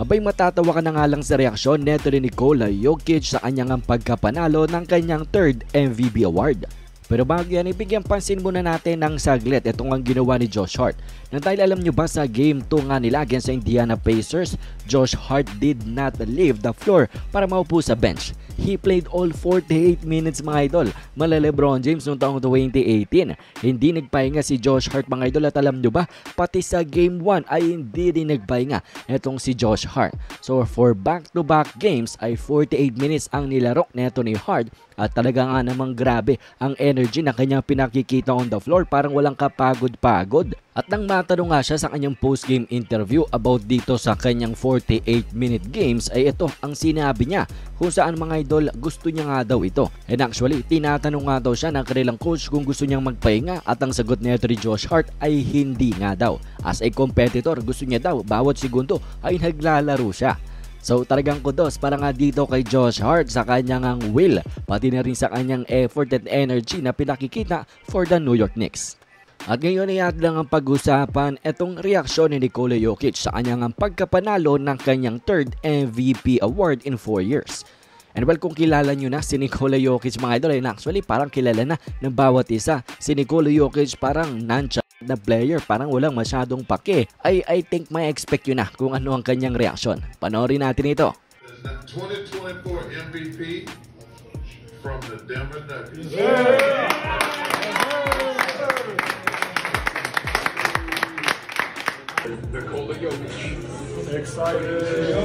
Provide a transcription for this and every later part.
Abay, matatawa ka na nga lang sa reaksyon neto ni Nikola Jokic sa kanyang pagkapanalo ng kanyang 3rd MVP award. Pero bago yan, ibigyan pansin muna natin ng saglit itong ang ginawa ni Josh Hart. Nang dahil alam nyo ba sa Game 2 nga nila against sa Indiana Pacers, Josh Hart did not leave the floor para maupo sa bench. He played all 48 minutes mga idol. Mala LeBron James noong taong 2018. Hindi nagpahinga si Josh Hart mga idol, at alam nyo ba, pati sa Game 1 ay hindi din nagpahinga itong si Josh Hart. So for back-to-back games ay 48 minutes ang nilarok neto ni Hart, at talaga nga namang grabe ang energy na kanyang pinakikita on the floor, parang walang kapagod-pagod. At nang matanong nga siya sa kanyang post-game interview about dito sa kanyang 48-minute games ay ito ang sinabi niya, kung saan mga idol gusto niya nga daw ito. And actually, tinatanong nga daw siya ng kanilang coach kung gusto niyang magpahinga, at ang sagot nito ni Josh Hart ay hindi nga daw. As a competitor, gusto niya daw bawat segundo ay naglalaro siya. So talagang kudos para nga dito kay Josh Hart sa kanyang will, pati na rin sa kanyang effort at energy na pinakikita for the New York Knicks. At ngayon ay lang ang pag-usapan itong reaksyon ni Nikola Jokic sa kanyang pagkapanalo ng kanyang 3rd MVP award in 4 years. And well, kung kilala nyo na si Nikola Jokic mga idol, ay actually parang kilala na ng bawat isa. Si Nikola Jokic parang na player, parang walang masyadong pake. I think may expect yun na kung ano ang kanyang reaksyon. Panoorin natin ito. 2024 MVP from the Denver Nuggets. Nikola Jokic. Excited.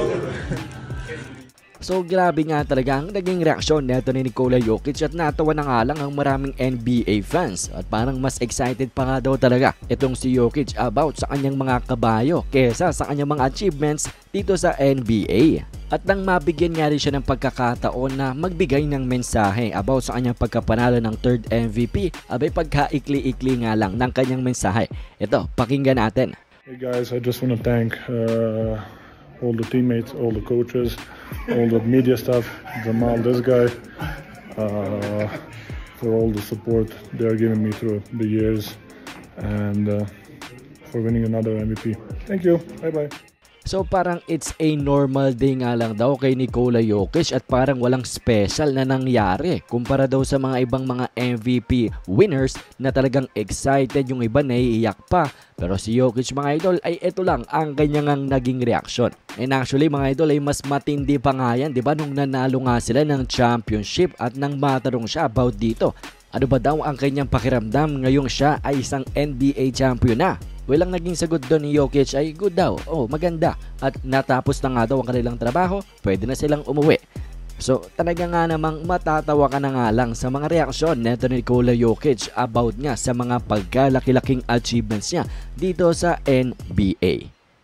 So grabe nga talaga ang naging reaksyon neto ni Nikola Jokic, at natawa na nga lang ang maraming NBA fans, at parang mas excited pa nga daw talaga itong si Jokic about sa kanyang mga kabayo kesa sa kanyang mga achievements dito sa NBA. At nang mabigyan nga rin siya ng pagkakataon na magbigay ng mensahe about sa kanyang pagkapanalo ng 3rd MVP, abay pagkaikli-ikli nga lang ng kanyang mensahe. Ito, pakinggan natin. Hey guys, I just want to thank all the teammates, all the coaches, all the media staff, Jamal, this guy, for all the support they are giving me through the years, and for winning another MVP. Thank you. Bye-bye. So parang it's a normal day nga lang daw kay Nikola Jokic, at parang walang special na nangyari kumpara daw sa mga ibang mga MVP winners na talagang excited, yung iba naiiyak pa. Pero si Jokic mga idol ay ito lang ang kanyang naging reaksyon. And actually mga idol ay mas matindi pa nga yan, diba, nung nanalo nga sila ng championship, at nang matanong siya about dito, ano ba daw ang kanyang pakiramdam ngayong siya ay isang NBA champion na. Well, ang naging sagot doon ni Jokic ay good daw, maganda, at natapos na nga daw ang kanilang trabaho, pwede na silang umuwi. So talaga nga namang matatawa ka na nga lang sa mga reaksyon neto ni Nikola Jokic about nga sa mga pagkalaki-laking achievements niya dito sa NBA.